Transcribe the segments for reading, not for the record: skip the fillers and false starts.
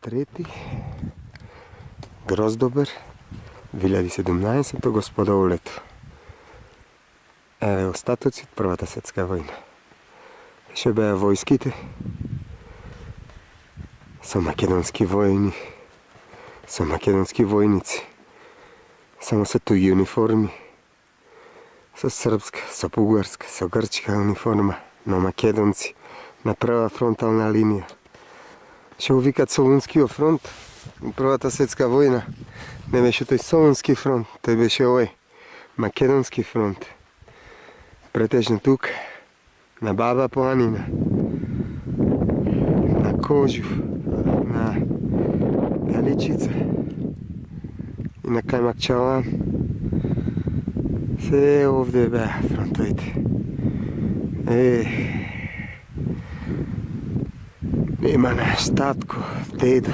3. Гроздобер 2017 господово лето. Еве остатоци од Првата светска војна. Ше беа војските со македонски војни, со македонски војници, само со туѓи униформи, со српска, со бугарска, со грчка униформа, но македонци на прва фронтална линија. Ше го викат Солунскиот фронт. Првата светска војна не беше тој Солунски фронт, тој беше овој македонски фронт. Претежно тук, на Баба планина, на Кожув, на Галичица и на Кајмакчалан. Се овде беа фронтовите. Нема наш татко, дедо,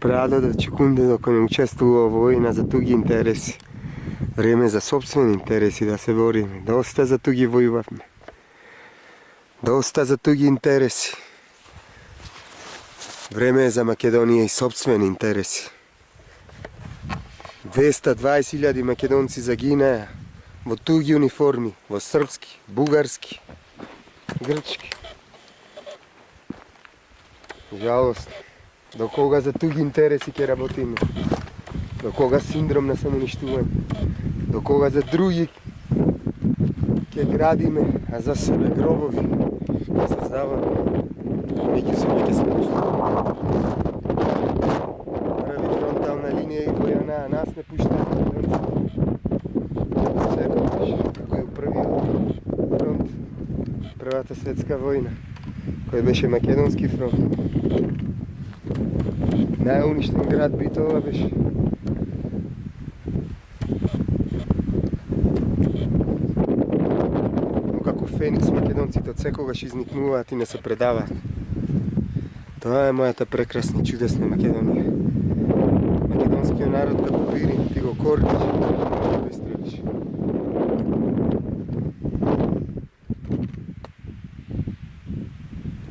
прадедо, чекундедо кој не учествува во војна за туги интереси. Време за собствени интереси да се бориме. Доста за туги војувавме. Доста за туги интереси. Време е за Македонија и собствени интереси. 220.000 македонци загинаа во туги униформи, во српски, бугарски, грчки. Жалост, до кога за туги интереси ќе работиме? До кога синдром на самоуништување? До кога за други ќе градиме, а за себе гробови ќе создаваме? Меѓу себе ќе се пуштаме. Први фронтална линија и војна, а нас не пуштаат македонците. Секогаш, како е првиот фронт, Првата светска војна, кој беше македонски фронт. Најуништен град Битола беше. Но како феникс македонците од секогаш изникнуваат и не се предаваат. Тоа е мојата прекрасна и чудесна Македонија. Македонскиот народ како пирин, ти го корниш, може да истребиш.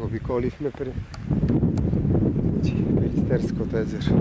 Обиколивме Пилистерското езеро.